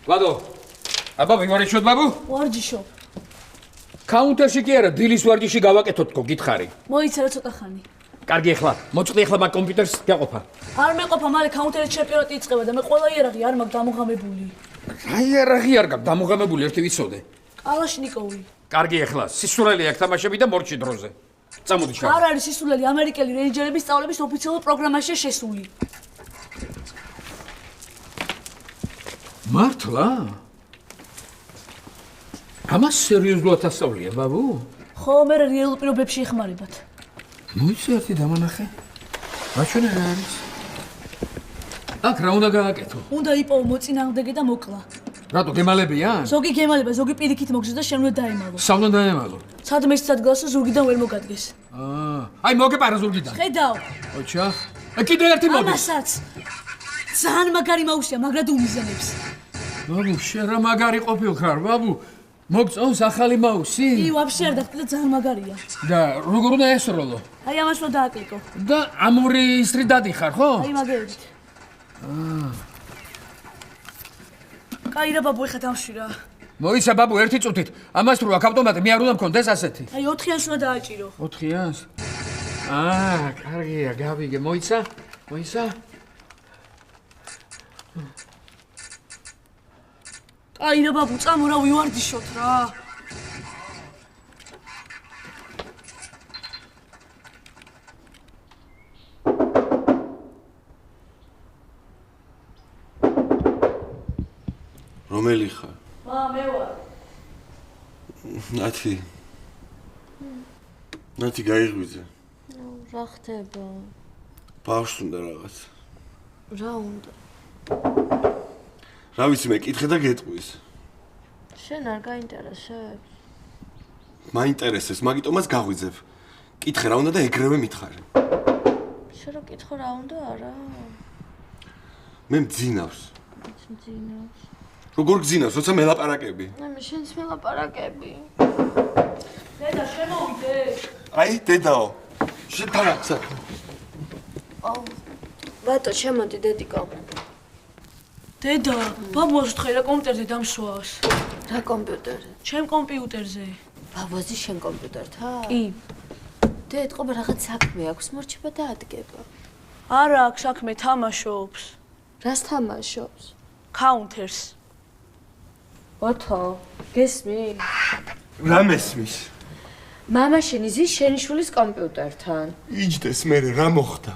ვადო. აბა ვიმარიშოთ ბაბუ? ვარჯიშობ. კაუნტერში კი არა, დილის ვარჯიში გავაკეთოთ თქო, გითხარი. მოიცერა ცოტა ხანი. კარგი ახლა, მოწყდი ახლა მაგ კომპიუტერს გაყოფა. არ მეყოფა, მალე კაუნტერის ჩემპიონატი იწყება და მე ყველა იარაღი არ მაქვს დამოღამებული. რა იარაღი არ გაქვს დამოღამებული, ერთი ვიცოდე. კალაშნიკოვი. კარგი ახლა, სისულელი აქ თამაშები და მორჩი დროზე. წამოდი შევ. არ არის სისულელი, ამერიკელი რეინჯერების სწავლების ოფიციალურ პროგრამაშია შესული. მართლა? ამას სერიოზულად ასწავლია, ბაბუ? ხო, მე რეალურ პირობებში იხმარებათ. მოიცი ერთი დამანახე. მაჩვენე რა არის? აქ რა უნდა გააკეთო? უნდა იპოვო მოწინააღმდეგე და მოკლა. რატო გემალებიან? ზოგი გემალება, ზოგი პირიქით მოგზეს და შენ უნდა დაემალო. სამ უნდა დაემალო. სადმე სადგალსო ზურგიდან ვერ მოგადგეს. აი მოგეპარა ზურგიდან. ხედავ. ოჩა. კიდე ერთი მოდი. ამასაც. ძალიან მაგარი მაუსია, მაგრად უმიზანებს. ბაბუ, შენ რა მაგარი ყოფილხარ, ბაბუ? მოგწონს ახალი მაუსი? ი, ვაფშე არ დაგხვდა, ძალიან მაგარია. და როგორ უნდა ესროლო? აი ამას რო დააკლიკო. და ამური ისრი დადიხარ, ხო? აი მაგერით. კაი რა ბაბუ, ეხა დამშვირა. მოიცა ბაბუ, ერთი წუთით. ამას რო აქ ავტომატი მე არ უნდა მქონდეს ასეთი. აი 4-იანს უნდა დააჭირო. 4-იანს? კარგია, გავიგე. მოიცა? მოიცა? აი რა ბაბუ, წამო რა ვივარჯიშოთ რა. რომელი ხარ? მე ვარ. ნათი. ნათი გაიღვიძე. რა ხდება? ბავშვს უნდა რაღაც. რა უნდა? რა ვიცი, მე კითხე და გეტყვის. შენ არ გაინტერესებს? მაინტერესებს, მაგიტომაც გაღვიძებ. კითხე რა უნდა და ეგრევე მითხარი. შენ რო კითხო რა უნდა, არა? მე მძინავს. მძინავს. როგორ გძინავს, როცა მელაპარაკები? მე შენს მელაპარაკები. დედა, შემოვიდე. აი, დედაო. შენ თანახსა. აუ. ბატო, შემოდი, დედიკო. დედა, ბაბუას ვთქვი რა კომპიუტერზე დამსვას. რა კომპიუტერზე? ჩემ კომპიუტერზე. ბაბუაზი შენ კომპიუტერთან? კი. დედ, ყობა რაღაც საქმე აქვს, მორჩება და ადგება. არა აქვს საქმე, თამაშობს. რას თამაშობს? კაუნტერს. ოთო, გესმი? რა მესმის? მამა შენი ზის შენი შვილის კომპიუტერთან. იჯდეს მე რა მოხდა?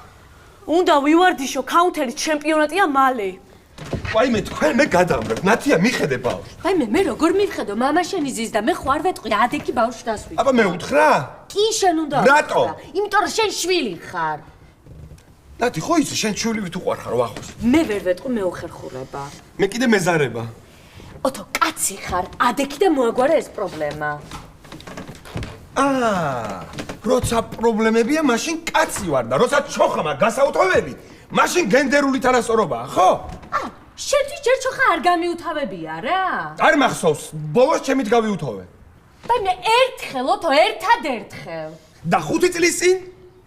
უნდა ვივარდიშო, კაუნტერის ჩემპიონატია მალე. აი მე თქვენ მე გადამრებ, ნათია მიხედე ბავშვს. აი მე როგორ მივხედო, მამა შენი ზის და მე ხوار ვეტყვი, ადექი ბავშვს დასვი. აბა მე უთხრა? კი შენ უნდა რატო? იმიტომ რომ შენ შვილი ხარ. ნათი ხო იცი შენ შვილივით უყვარ ხარ ვახოს. მე ვერ ვეტყვი მეუხერხურება. მე კიდე მეზარება. ოთო, კაცი ხარ, ადექი და მოაგვარა ეს პრობლემა. როცა პრობლემებია, მაშინ კაცი ვარ და როცა ჩოხამა გასაუთოვები, მაშინ გენდერული თანასწორობაა, ხო? შენთვის ჯერ ჩოხა არ გამიუთავებია რა? არ მახსოვს, ბოლოს ჩემით გავიუთოვე. აი მე ერთხელ, ოთო, ერთადერთხელ. და 5 წლის წინ?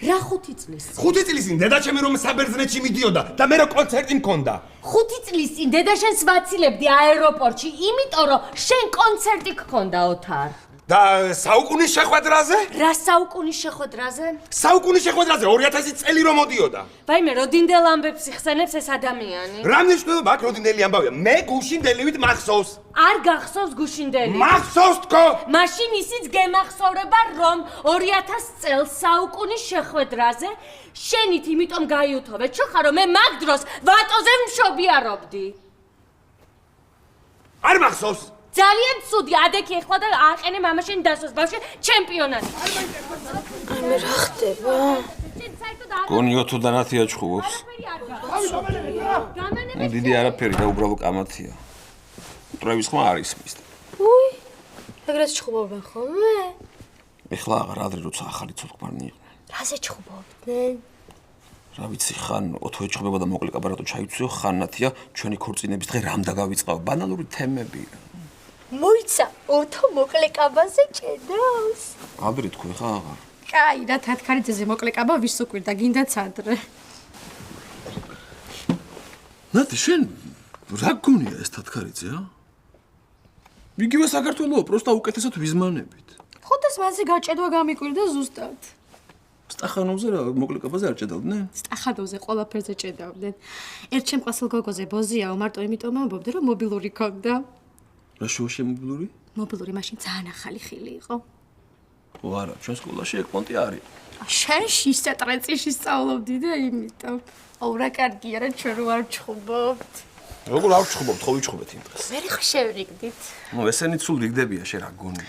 რა 5 წლის? 5 წლის წინ დედაჩემი რომ საბერძნეთში მიდიოდა და მე რა კონცერტი მქონდა. 5 წლის წინ დედა შენს ვაცილებდი აეროპორტში, იმიტომ რომ შენ კონცერტი გქონდა ოთარ. და საუკუნის შეხვედრაზე? რა საუკუნის შეხვედრაზე? საუკუნის შეხვედრაზე 2000 წელი რომ მოდიოდა. ვაიმე, როდინდელ ამბებს იხსენებს ეს ადამიანი? რა მნიშვნელობა აქვს როდინელი ამბავია? მე გუშინდელივით მახსოვს. არ გახსოვს გუშინდელი? მახსოვს თქო. მაშინ ისიც გემახსოვრება, რომ 2000 წელს საუკუნის შეხვედრაზე შენით იმიტომ გაიუთოვე, ჩოხა რომ მე მაგ დროს ვატოზე მშობიარობდი. არ მახსოვს. ძალიან ცუდი, ადექი ეხლა და აყენე მამა შენ დასვას ბავშვი ჩემპიონატი. აი მე რა ხდება? გონიოთო და ნათია ჩხუბობს. დიდი არაფერი და უბრალო კამათია. მტრევის ხმა არ ისმის. უი, ეგრეთ ჩხუბობენ ხოლმე? ეხლა აღარ ადრე როცა ახალი ცოლ-ქმარნი იყვნენ. რაზე ჩხუბობდნენ? რა ვიცი, ხან ოთო ეჩხუბება და მოკლე კაბარატო ჩაიცვიო, ხან ნათია ჩვენი ქორწინების დღე რამ დაგავიწყავ, ბანალური თემები. მოიცა, ოთო მოკლე კაბაზე ჭედავს. ადრე თქვი ხა აღარ. კაი, რა თათქარიძეზე მოკლე კაბა ვის უკვირდა, გინდაც ადრე. ნათი, შენ რა გონია ეს თათქარიძე, ა? იგივე საქართველოა, პროსტა უკეთესად ვიზმანებით. ხოდეს მასე გაჭედვა გამიკვირდა ზუსტად. სტახანოვზე რა, მოკლეკაბაზე არ ჭედავდნენ? სტახადოზე ყველაფერზე ჭედავდნენ. ერთ ჩემყასელ გოგოზე ბოზიაო, მარტო იმიტომ ამბობდი, რომ მობილური ქონდა. რა შუაში მობილური? მობილური მაშინ ძალიან ახალი ხილი იყო. ო არა, ჩვენ სკოლაში ეგ პონტი არის. შენ შიშა ტრეცში სწავლობდი და იმიტომ. აუ რა კარგია რა ჩვენ ვარ ჩხუბობთ. როგორ არ ვჩხუბობთ, ხო ვიჩხუბეთ იმ დღეს. ვერ ხო შევრიგდით. ნუ ესენი ცულ რიგდებია შე რა გონია.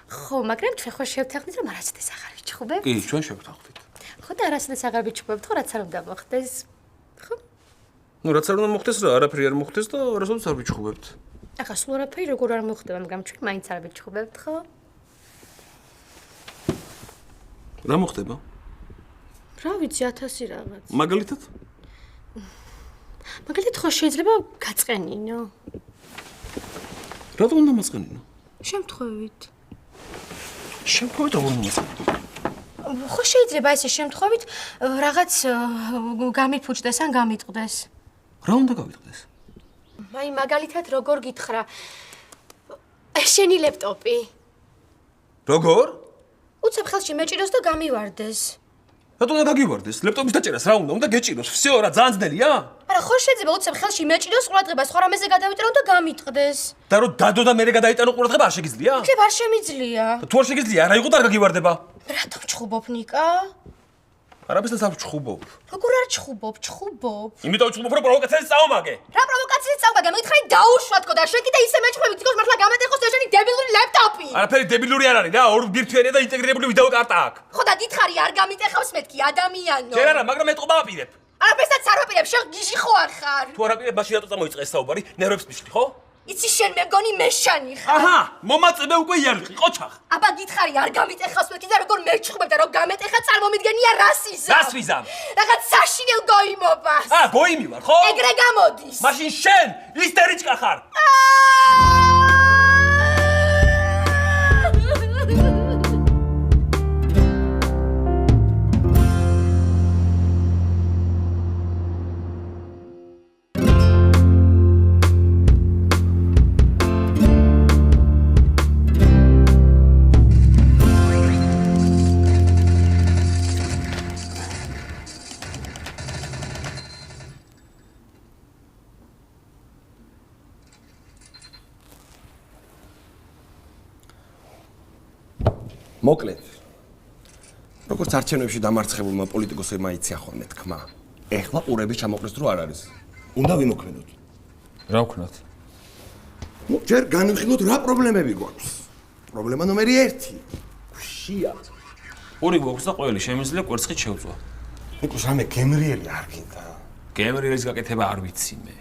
ხო, მაგრამ ჩვენ ხო შევთანხმდით რომ არასოდეს აღარ ვიჩხუბებთ. კი, ჩვენ შევთანხმდით. ხო და არასოდეს აღარ ვიჩხუბებთ, ხო რაც არ უნდა მოხდეს. ხო? ნუ რაც არ უნდა მოხდეს რა, არაფერი არ მოხდეს და არასოდეს არ ვიჩხუბებთ. ახლა სულ არაფერი როგორ არ მოხდება, მაგრამ ჩვენ მაინც არ ვიჩხუბებთ, ხო? რა მოხდება? რა ვიცი 1000 რაღაც. მაგალითად? მაგალითად ხო შეიძლება გაწყენინო. რატომ უნდა მაწყენინო? შემთხვევით. შემთხვევით როგორ უნდა მაწყენინო? ხო შეიძლება ესე შემთხვევით რაღაც გამიფუჭდეს ან გამიტყდეს. რა უნდა გავიტყდეს? აი მაგალითად როგორ გითხრა? შენი ლეპტოპი. როგორ? უცებ ხელში მეჭიროს და გამივარდეს. რატომ უნდა გაგივარდეს? ლეპტოპის დაჭერას რა უნდა? უნდა გეჭიროს. всё რა, ძალიან ძნელია? არა, ხო შეიძლება უცებ ხელში მეჭიროს ყურადღება, სხვა რამეზე გადავიწერო და გამიტყდეს. და რომ დადო და მერე გადაიტანო ყურადღება არ შეგიძლია? შეიძლება არ შემიძლია. თუ არ შეგიძლია, რა იყო და არ გაგივარდება? რატომ ჩხუბობ ნიკა? არაფერს არ ვჩხუბობ. როგორ არ ჩხუბობ? ჩხუბობ. იმიტომ ვჩხუბობ, რომ პროვოკაციას წავამაგე. რა პროვოკაციით წავგაგე? მითხარი დაუშვათკო და შენ კიდე ისე მეჭხვევით, თქოს მართლა გამეტეხოს და შენი დებილური ლეპტოპი. არაფერი დებილური არ არის რა, ორ ბირთვიანია და ინტეგრირებული ვიდეო კარტა აქვს. ხო და გითხარი არ გამიტეხავს მეთქი ადამიანო. შენ არა, მაგრამ მეტყობა აპირებ. არაფერსაც არ ვაპირებ, შენ გიჟი ხო არ ხარ? თუ არ აპირებ, მაშინ რატო წამოიწყე ეს საუბარი? ნერვებს მიშლი, ხო? იცი შენ მე მგონი მეშანი ხარ. აჰა, მომაწებე უკვე იარლიყი, ყოჩახ. აბა გითხარი არ გამიტეხავს მეთქი და როგორ მეჩხუბებ და რომ გამეტეხა წარმომიდგენია რასიზმი. რას ვიზამ? რაღაც საშინელ გოიმობას. გოიმი ვარ, ხო? ეგრე გამოდის. მაშინ შენ ისტერიჩკა ხარ. მოკლედ. როგორც არჩევნებში დამარცხებულმა პოლიტიკოსებმა იციან ხოლმე თქმა. ეხლა ყურები ჩამოყრეს რო არ არის. უნდა ვიმოქმედოთ. რა ვქნათ? ნუ ჯერ განვიხილოთ რა პრობლემები გვაქვს. პრობლემა ნომერი 1. გვშია. ორი გვაქვს და ყველი შემიძლია კვერცხით შევწვა. ნიკოს რამე გემრიელი არ გინდა. გემრიელის გაკეთება არ ვიცი მე.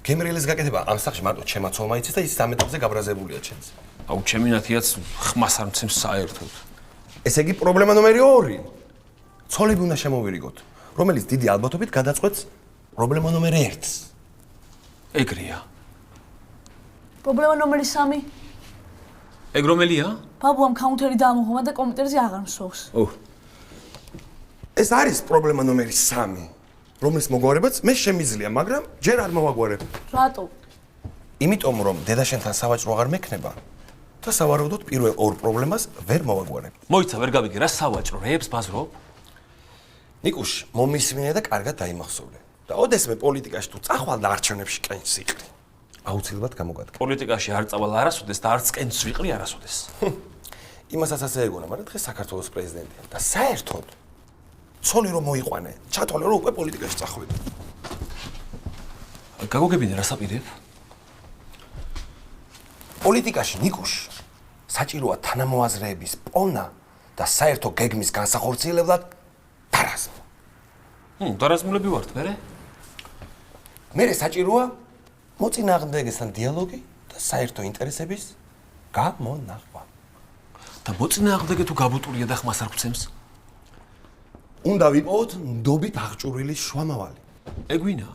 გემრიელის გაკეთება ამ სახში მარტო ჩემაცოლმა იცის და ის დამეტებზე გაბრაზებულია ჩემს. აუ ჩემი ნათიაც ხმას არ მცემს საერთოდ. ესე იგი პრობლემა ნომერი 2. ცოლები უნდა შემოვირიგოთ, რომელიც დიდი ალბათობით გადაწყვეტს პრობლემა ნომერი 1-ს. ეგრეა. პრობლემა ნომერი 3. ეგ რომელია? ბაბუამ კაუნტერი დაამოღმა და კომპიუტერზე აღარ მსვავს. ოჰ. ეს არის პრობლემა ნომერი 3, რომლის მოგვარებაც მე შემიძლია, მაგრამ ჯერ არ მოვაგვარებ. რატო? იმიტომ რომ დედაშენთან სავაჭრო აღარ მექნება და სავარაუდოდ პირველ ორ პრობლემას ვერ მოვაგვარებ. მოიცა ვერ გავიგე რა სავაჭრო რეებს ბაზრობ? ნიკუშ, მომისმინე და კარგად დაიმახსოვრე. და ოდესმე პოლიტიკაში თუ წახვალ და არჩევნებში კენჭს იყრი. აუცილებლად გამოგადგა. პოლიტიკაში არ წავალ არასოდეს და არც კენჭს ვიყრი არასოდეს. იმასაც ასე ეგონა, მაგრამ დღეს საქართველოს პრეზიდენტია და საერთოდ ცოლი რომ მოიყვანე, ჩათვალე რომ უკვე პოლიტიკაში წახვედი. გაგოგებინე რას აპირებ? პოლიტიკაში ნიკუშ საჭიროა თანამოაზრეების პოვნა და საერთო გეგმის განსახორციელებლად დარაზმა. დარაზმულები ვართ, მერე? მერე საჭიროა მოწინააღმდეგესთან დიალოგი და საერთო ინტერესების გამონახვა. და მოწინააღმდეგე თუ გაბუტურია და ხმას არ გვცემს? უნდა ვიპოვოთ ნდობით აღჭურვილი შუამავალი. ეგ ვინა?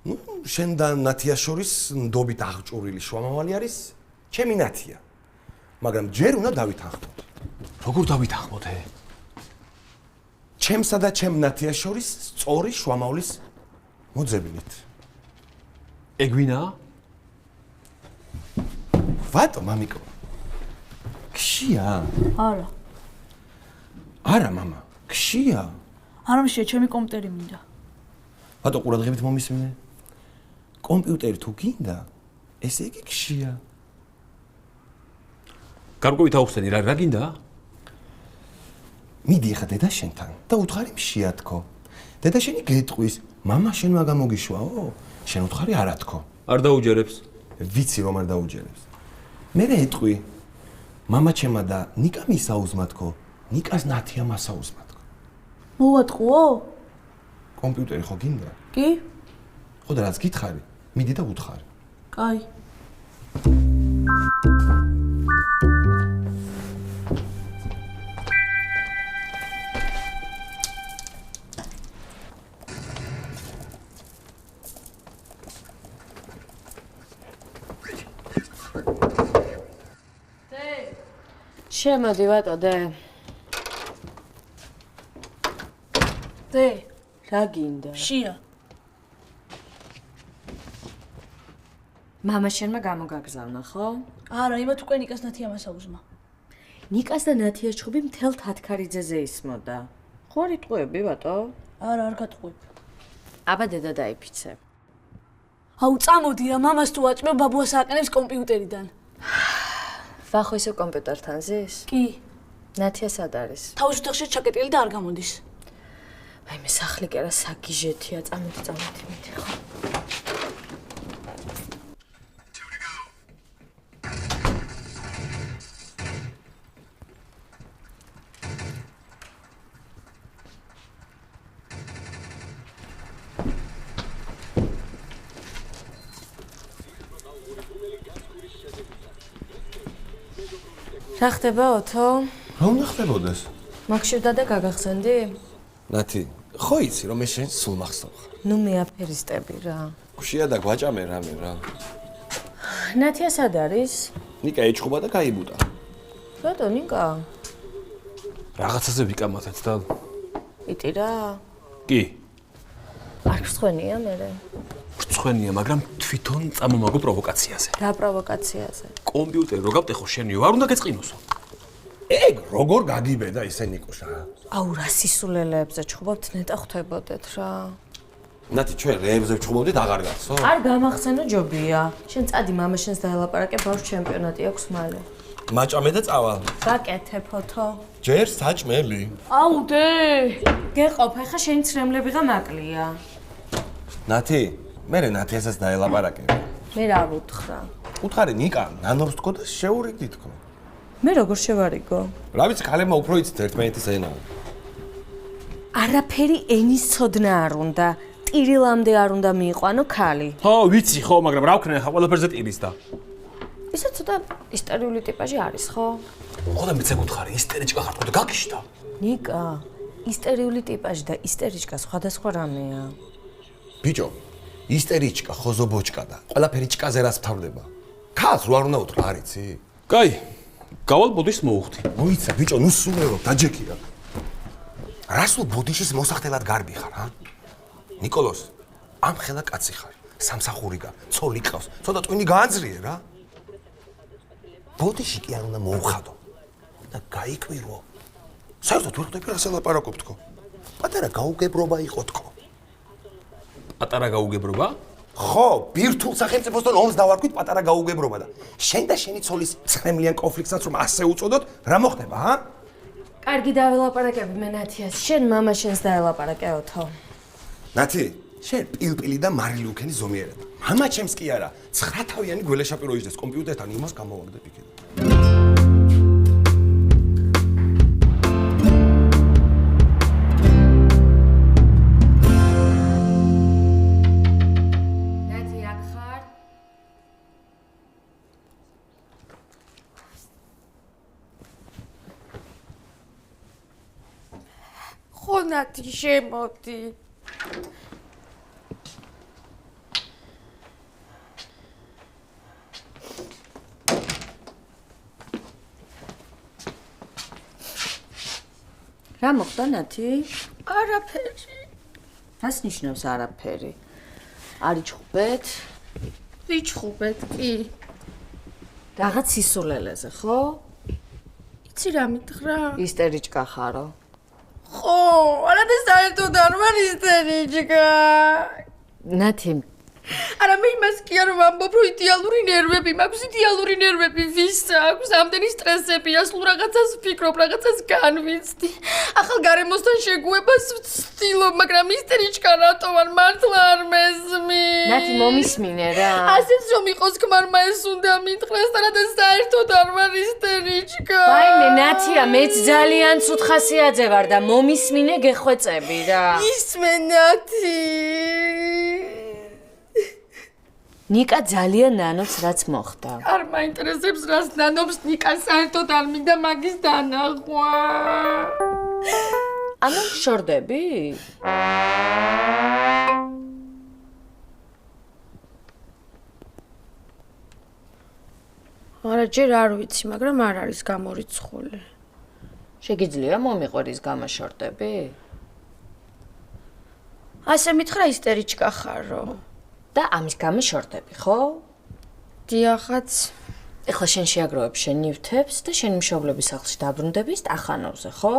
ნუ შენ და ნათიას შორის ნდობით აღჭურვილი შუამავალი არის ჩემი ნათია. მაგრამ ჯერ უნდა დავითანხმოთ. როგორ დავითანხმოდე? ჩემსა და ჩემ ნათიას შორის სწორი შუამავლის მოძებნით. ეგვინაა? ვატო, მამიკო. ქშია? არა. არა, მამა. ქშია? არა მშია, ჩემი კომპიუტერი მინდა. ვატო, ყურადღებით მომისმინე. კომპიუტერი თუ გინდა, ესე იგი ქშია. გარკვევით აუხსენი, რა გინდა? მიდი ახლა დედაშენთან და უთხარი მშია თქო. დედაშენი გეტყვის, მამა შენ მაგამოგიშვაო? შენ უთხარი არა თქო. არ დაუჯერებს. ვიცი რომ არ დაუჯერებს. მე ეტყვი. მამა ჩემა და ნიკა მისაუზმა თქო. ნიკას ნათია მასაუზმა თქო. მოვატყუო? კომპიუტერი ხო გინდა? კი? ხო და რაც გითხარი, მიდი და უთხარი. კაი. შემოდი ვატო დე. დე, რა გინდა? მშია. მამა შენმა გამოგაგზავნა, ხო? არა, იმათ უკვე ნიკას ნათია მასაუზმა. ნიკას და ნათიას ჩხუბი მთელ თათქარიძეზე ისმოდა. ხო არ იტყვეები, ვატო? არა, არ გატყვებ. აბა დედა დაიფიცე. აუ, წამოდი რა, მამას თუ აჭმევ, ბაბუას აყენებს კომპიუტერიდან. ვახო ისე კომპიუტერთან ზის? კი. ნათია სად არის? თავის ოთახში ჩაკეტილი და არ გამოდის. აი მე სახლი კი არა საგიჟეთია, წამოდი მიდი ხო? რა ხდება ოთო? რა უნდა ხდებოდეს? მაგშირდა და გაგახსენდი? ნათი, ხო იცი რომ მე შენ სულ მახსოვხარ. ნუ მე აფერისტები რა. ქშია და გვაჭამე რამე რა. ნათია სად არის? ნიკა ეჭხობა და გაიბუტა. რატო ნიკა? რაღაცაზე ვიკამათეთ და იტი რა? კი, არ გსხვენია მერე? ვრცხვენია, მაგრამ თვითონ წამომაგო პროვოკაციაზე. რა პროვოკაციაზე? კომპიუტერი რო გავტეხო შენიო, არ უნდა გეწყინოსო. ეგ როგორ გაგიბედა ისე ნიკუშა? აუ რა სისულელეებზე ჩხუბობთ ნეტა ხვდებოდეთ რა. ნათი ჩვენ რეებზე ვჩხუბობდით აღარ გახსო? არ გამახსენო ჯობია. შენ წადი მამა შენს დაელაპარაკე ბავშვ ჩემპიონატი აქვს მალე. მაჭამე და წავალ. გაკეთე ფოთო. ჯერ საჭმელი. აუ, დე. გეყოფ, ახლა შენი ცრემლებიღა მაკლია. ნათი, მე ნათიასაც დაელაპარაკე. მე რა ვუთხრა? უთხარი ნიკა, ნანობს თქო და შეურიგდი თქო. მე როგორ შევარიგო? რა ვიცი, ქალებმა უფრო იცით ერთმანეთის ენა. არაფერი ენის ცოდნა არ უნდა. ტირილამდე არ უნდა მიიყვანო ქალი. ხო, ვიცი ხო, მაგრამ რა ვქნა ხა ყველაფერზე ტირის და. ისე ცოტა ისტერიული ტიპაჟი არის, ხო? ხო და მეც ეკუთხარი, ისტერიჭკა ხარ თქო და გაგიშდა. ნიკა, ისტერიული ტიპაჟი და ისტერიჭკა სხვადასხვა რამეა. ბიჭო, ისტერიჭკა, ხოზობოჭკა და ყველაფერი ჭკაზე რას ფთავდება? ქალს რო არ უნდა უთხრა, არ იცი? კაი, გავალ ბოდიშს მოუხდი. მოიცა, ბიჭო, ნუ სულერო, დაჯექია. რა სულ ბოდიშის მოსახდელად გარბი ხარ, ა? ნიკოლოს, ამ ხელა კაცი ხარ, სამსახური გა, ცოლი ყავს, ცოტა ტვინი გაანძრიე რა. ბოდიში კი არ უნდა მოუხადო და გაიკვირო. საერთოდ ვერ ხვდები რას ელაპარაკობ თქო. პატარა გაუგებრობა იყო თქო. პატარა გაუგებრობა? ხო, ბირთულ სახელმწიფოსთან ომს დავარქვით პატარა გაუგებრობა და შენ და შენი ცოლის ცხრემლიან კონფლიქტსაც რომ ასე უწოდოთ, რა მოხდება, ჰა? კარგი დაველაპარაკები მე ნათიას. შენ მამა შენს დაელაპარაკე ოთო. ნათი, შენ პილპილი და მარილი უქენი ზომიერება. მამა ჩემს კი არა, 9 თავიანი გველეშაპი რო იჯდეს კომპიუტერთან იმას გამოვაგდებ იქიდან. ნათი აქ ხარ? ხო ნათი შემოდი. რა მოხდა ნათი? არაფერი. რას ნიშნავს არაფერი? არ იჩხუბეთ? ვიჩხუბეთ კი. რაღაც სისულელეზე, ხო? იცი რა მითხრა? ისტორიჭკა ხარო. ხო, არადა საერთოდ არ ვარ ისტორიჭკა. ნათი, არა მე იმას კი არ ვამბობ, რომ იდეალური ნერვები მაქვს, იდეალური ნერვები ვის აქვს, ამდენი სტრესებია, სულ რაღაცას ვფიქრობ, რაღაცას განვიცდი. ახალ გარემოსთან შეგუებას ვცდილობ, მაგრამ ისტორიჭკა რატო ვარ, მართლა არ მესმის. ნათი მომისმინე რა. ასეც რომ იყოს ქმარმა ეს უნდა მითხრას, არადა საერთოდ არ ვარ ისტორიჭკა. ვაიმე, ნათია, მეც ძალიან ცუდ ხასიათზე ვარ და მომისმინე გეხვეწები რა. ისმე ნათი. ნიკა ძალიან ნანობს რაც მოხდა. არ მაინტერესებს რას ნანობს ნიკა საერთოდ არ მინდა მაგის დანახვა. ანუ შორდები? არა ჯერ არ ვიცი, მაგრამ არ არის გამორიცხული. შეგიძლია მომიყვერის გამაშორდები? ასე მითხრა ისტორიჭკა ხარო. და ამის გამო შორდები, ხო? დიახაც. ეხლა შენ შეაგროვებ შენ ნივთებს და შენი მშობლების სახლში დაბრუნდები სტახანოვზე, ხო?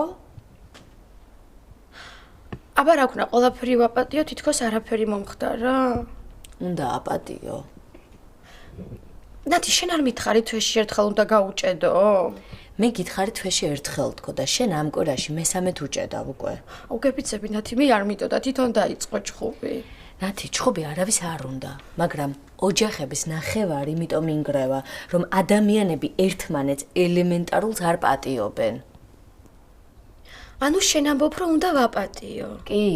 აბა რა ქნა, ყველაფერი ვაპატიო, თითქოს არაფერი მომხდარა. უნდა აპატიო. ნათი, შენ არ მითხარი თვეში ერთხელ უნდა გაუჭედო? მე გითხარი თვეში ერთხელ თქო და შენ ამ კვირაში მესამედ უჭედავ უკვე. უგებიცები ნათი, მე არ მიტოდა, თვითონ დაიწყო ჩხუბი. ნათი, ჩხუბი არავის არ უნდა, მაგრამ ოჯახების ნახევარი იმიტომ ინგრევა, რომ ადამიანები ერთმანეთს ელემენტარულს არ პატიობენ. ანუ შენ ამბობ, რომ უნდა ვაპატიო. კი.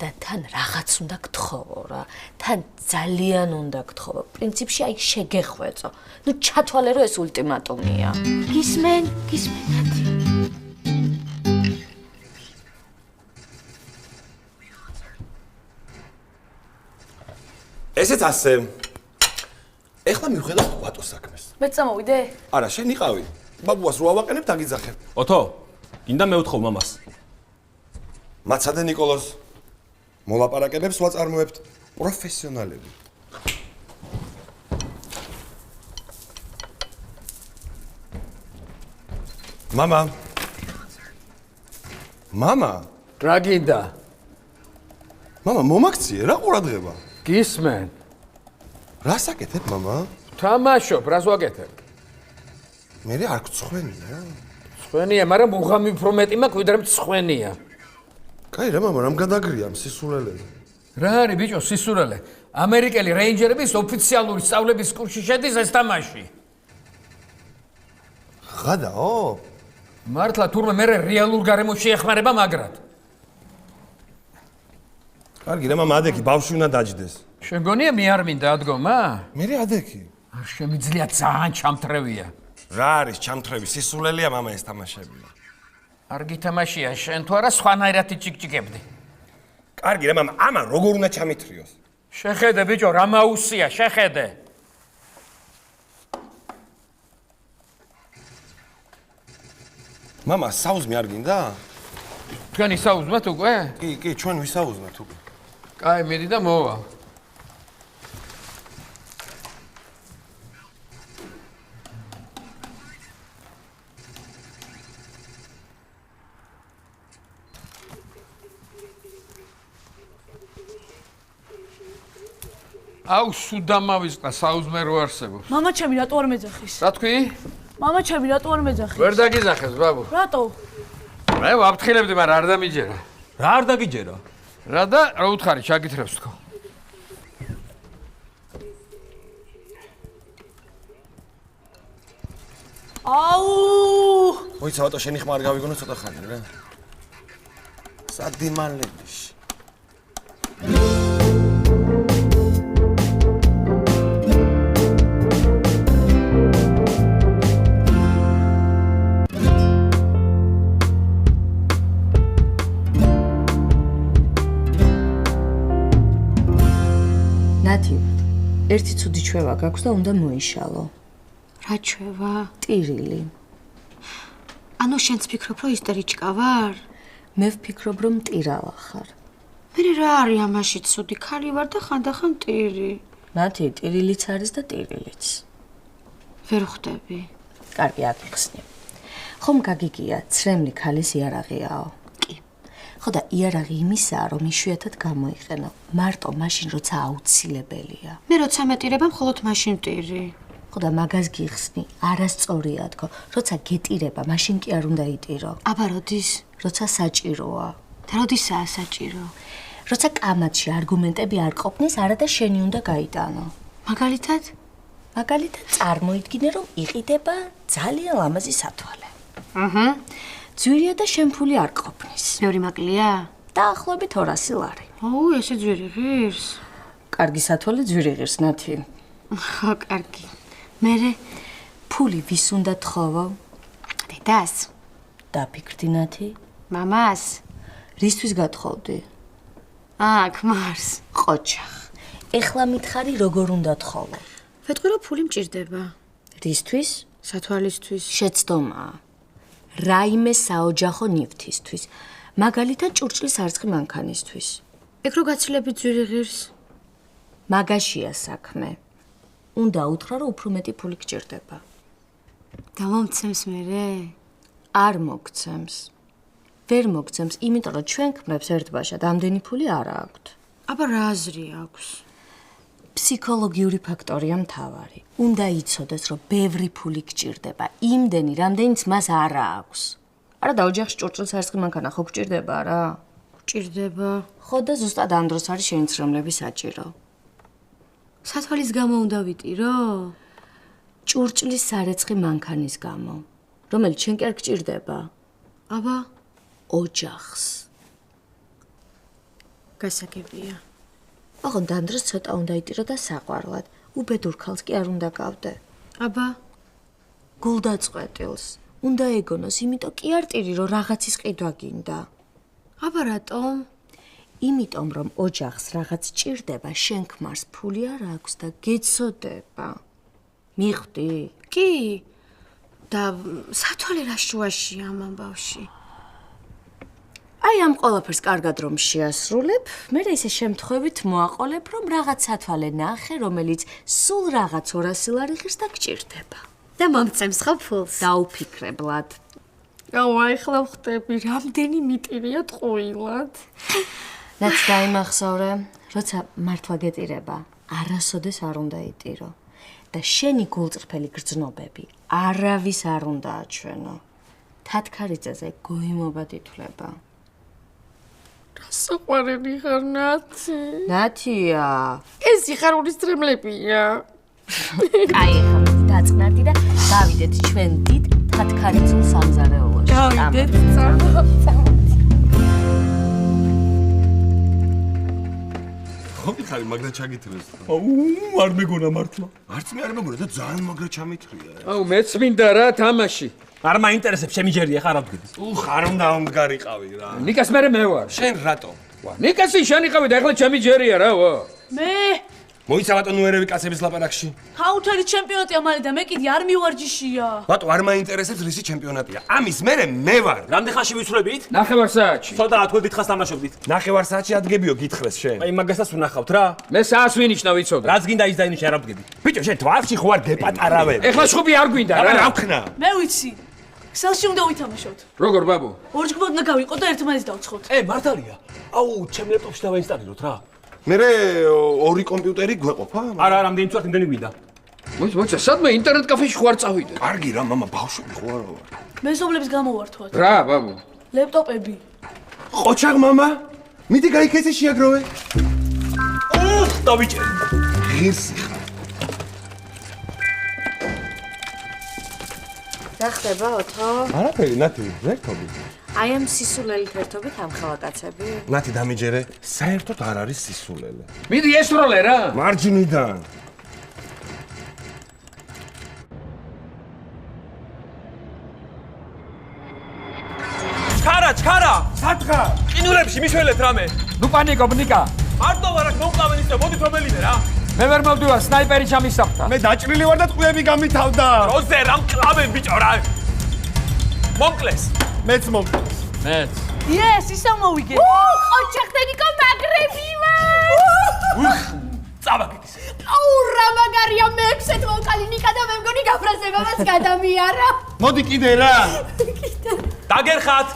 და თან რაღაც უნდა გთხოვო რა. თან ძალიან უნდა გთხოვო. პრინციპში აი შეგეხვეწო. ნუ ჩათვალე რომ ეს ულტიმატუმია. გისმენ ნათი. ესეც ასე. ეხლა მივხედავ ვატო საქმეს. მეც წამოვიდე? არა, შენ იყავი. ბაბუას რო ავაყენებ, დაგიძახებ. ოთო, გინდა მეუთხოვ მამას. მაცადე ნიკოლოზ. მოლაპარაკებებს ვაწარმოებთ პროფესიონალები. მამა. მამა, რა გინდა? მამა, მომაქციე რა ყურადღება? გისმენ. რა საკეთებ, მამა? თამაშობ, რას ვაკეთებ? მე არ გწხვენია. ცხენია, მაგრამ უღამი უფრო მეტი მაქვს, ვიდრე მცხენია. კაი რა, მამა, რამ გადაგრია სისულელეზე? რა არის ბიჭო, სისურელე? ამერიკელი რეინჯერების ოფიციალური სწავლების კურსში შედის ეს თამაში. ღადაო? მართლა თურმე მე რეალურ გარემოში ეხმარება მაგრად. კარგი რა, მამა, ადექი ბავშვი უნდა დაჯდეს. შენ გონია მე არ მინდა ადგომა? მე ადექი. არ შემიძლია, ძალიან ჩამთრევია. რა არის ჩამთრევი? სისულელეა, მამა, ეს თამაშები. არ გითამაშია, შენ თუ არა სხვანაირად იჭიკჭიკებდი. კარგი რა, მამა, ამან როგორ უნდა ჩამithრიოს? შეხედე ბიჭო, რა მაუსია, შეხედე. მამა, საუზმე არ გინდა? თქვენი საუზმეთ უკვე? კი, ჩვენ ვისაუზმეთ უკვე. კაი, მიდი და მოვა. აუ, სუდამავისყა, საუზმე რო არსებობს. მამა ჩემი რატო არ მეძახის? რა თქვი? მამა ჩემი რატო არ მეძახის? ვერ დაგიზახეს, ბაბუ. რატო? მე ვაფრთხილებდი, მაგრამ არ დამიჯერა. რა არ დაგიჯერა? რა და რა უთხარი, ჩაგითხრებს თქო. აუ! მოიცა, ბატო, შენი ხმა არ გავიგონო ცოტა ხანი რა. სადიმალებში. ნათი, ერთი ცუდი ჩვევა გაქვს და უნდა მოიშალო. რა ჩვევა? ტირილი. ანუ შენც ფიქრობ, რომ ისტორიჭკა ვარ? მე ვფიქრობ, რომ ტირავა ხარ. მე რა არის ამაში ცუდი? ქალი ვარ და ხანდახან ტირი. ნათი, ტირილიც არის და ტირილიც. ვერ ხვდები. კარგი, აკიხსნი. ხომ გაგიგია, ცრემლი ქალის იარაღიაო. კი. ხო და იარაღი იმისაა, რომ იშვიათად გამოიყენო. მარტო მაშინ, როცა აუცილებელია. მე როცა მეტირება, მხოლოდ მაშინ ვტირი. ხო და მაგას გიხსნი, არასწორია თქო. როცა გეტირება, მაშინ კი არ უნდა იტირო. აბა როდის? როცა საჭიროა. და როდისაა საჭირო? როცა კამათში არგუმენტები არ ყოფნის, არა და შენი უნდა გაიტანო. მაგალითად? მაგალითად, წარმოიდგინე, რომ იყიდება ძალიან ლამაზი სათვალე. აჰა. ძვირია და შემფული არ ყოფნის. მეორე მაკლია? დაახლოებით 200 ლარი. აუ, ესე ძვირი ღირს. კარგი სათვალე ძვირი ღირს, ნათი. ხო, კარგი. მერე ფული ვის უნდა თხოვო? დედას, დაფიქრდი, ნათი? მამას. რისთვის გათხოვდი? ქმარს. ყოჩახ. ეხლა მითხარი როგორ უნდა თხოვო? ვეთქვი, რომ ფული მჭირდება. რისთვის? სათვალისთვის. შეცდომაა. რაიმე საოჯახო ნივთისთვის. მაგალითად, ჭურჭლის არწყი მანქანისთვის. ეგ რო გაცილებით ძვირი ღირს. მაგაშია საქმე. უნდა უთხრა, რომ უფრო მეტი ფული გჭირდება. დამომცემს მერე? არ მოგცემს. ვერ მოგცემს, იმიტომ რომ ჩვენ ქმნებს ერთბაშად ამდენი ფული არ აქვთ. აბა რა აზრი აქვს? ფსიქოლოგიური ფაქტორია მთავარი. უნდა იცოდეს, რომ ბევრი ფული გჭირდება, იმდენი, რამდენიც მას არ აქვს. არა და ოჯახში ჭურჭლის არწყი მანქანა ხო გჭირდება რა? გჭირდება. ხო და ზუსტად ამ დროს არის შენი ცრემლები საჭირო. სათვალის გამო უნდა ვიტირო? ჭურჭლის სარეცხი მანქანის გამო, რომელიც შენ კი არ გჭირდება. აბა, ოჯახს. გასაგებია. ოღონდ ამ დროს ცოტა უნდა იტირო და საყვარლად. უბედურ ქალს კი არ უნდა გავდე. აბა, გულდაწყვეტილს. უნდა ეგონოს, იმიტომ კი არ ტირი, რომ რაღაცის ყიდვა გინდა. აბა რატომ? იმიტომ რომ ოჯახს რაღაც ჭირდება, შენ ქმარს ფული არ აქვს და გეცოდება. მიხვდი? კი. და სათვალე რა შუაშია ამ ამბავში? აი ამ ყველაფერს კარგად რომ შეასრულებ, მე ისე შემთხვევით მოაყოლებ, რომ რაღაც სათვალე ნახე, რომელიც სულ რაღაც 200 ლარი ღირს და გჭირდება. და მომცემს ხო ფულს? დაუფიქრებლად. აუ, ახლა ვხვდები, რამდენი მიტირია ტყუილად. რაც დაიმახსოვრე, როცა მართლა გეტირება, არასოდეს არ უნდა იტირო. და შენი გულწრფელი გრძნობები არავის არ უნდა აჩვენო. თათქარიძეზე გოიმობად ითვლება. საყვარელი ხარ, ნათი. ნათია. ეს სიხარულის ცრემლებია. კაი, ახლა დაწყნარდი და დავიდეთ ჩვენ დიდ თათქარიძულ სამზარეულოში. დავიდეთ, ხო მიხარი მაგრა ჩაგითრეს. არ მეგონა მართლა. არც მე არ მეგონა და ძალიან მაგრა ჩამითრია. აუ მეც მინდა რა თამაში. არ მაინტერესებს ჩემი ჯერია ხარ ავდგები. ხარ უნდა ამგარიყავი რა. ნიკას მე ვარ. შენ რატო? ვა, ნიკასი შენი ყავი და ახლა ჩემი ჯერია რა, ვა. მე მოიცა ბატონო ნუერები კაცების ლაპარაკში. ქაუთელის ჩემპიონატია მალე და მე კიდე არ მივარჯიშია. ბატო არ მაინტერესებს რისი ჩემპიონატია. ამის მერე მე ვარ. რამდენ ხანში ვიცვლებით? ნახევარ საათში. ცოტა თქვენ დიდხანს თამაშობდით. ნახევარ საათში ადგებიო გითხრეს შენ. აი მაგასაც ვნახავთ რა. მე საათს ვინიშნა ვიცოდე. რაც გინდა ის დაინიშნა არ ავდგები. ბიჭო შენ თვალში ხო არ გეპატარავებ. ეხლა შუბი არ გვინდა რა რა. ვქნა? მე ვიცი. ქსელში უნდა ვითამაშოთ. როგორ ბაბუ? ორჯგუფად უნდა გავიყო და ერთმანეთს დავცხოთ. მართალია. აუ, ჩემ ლეპტოპში დავაინსტალიროთ რა. მერე ორი კომპიუტერი გვეყოფა? არა, რამდენი წვათ იმდენი გვიდა. მოიცა, სადმე ინტერნეტ კაფეში ხო არ წავიდე? კარგი რა, მამა, ბავშვები ხო არა ვარ. მეზობლებს გამოვართვათ. რა, ბაბუ? ლეპტოპები. ყოჩაღ მამა, მიდი გაიქეცე შეაგროვე. დავიჭერ. ღირსი ხარ. რა ხდება, ოთო? არაფერი, ნათი, ვერტობი. აი ამ სისულელით ერთობით ამ ხალაკაცები? ნათი დამიჯერე, საერთოდ არ არის სისულელე. მიდი ესროლე რა. მარჯვნიდან. ჩქარა! სათხა! ყინულებში მიშველეთ რამე. ნუ პანიკობ, ნიკა. მარტო ვარ აქ მომკლავენ ისე, მოდით რომელიმე რა. მე ვერ მოვდივარ, სნაიპერი ჩამისახდა. მე დაჭრილი ვარ და ტყუები გამითავდა. როზე რა მკლავენ ბიჭო რა. მომკლეს. მეც მომკლეს. მეც. იეს, ისე მოვიგე. ოჯახდენიკო მაგრები ვარ! წავაგეთ. აუ რა მაგარია მე-6 ვოკალი ნიკა და მე მგონი გაფრაზება მას გადამიარა. მოდი კიდე რა. დაგერხათ.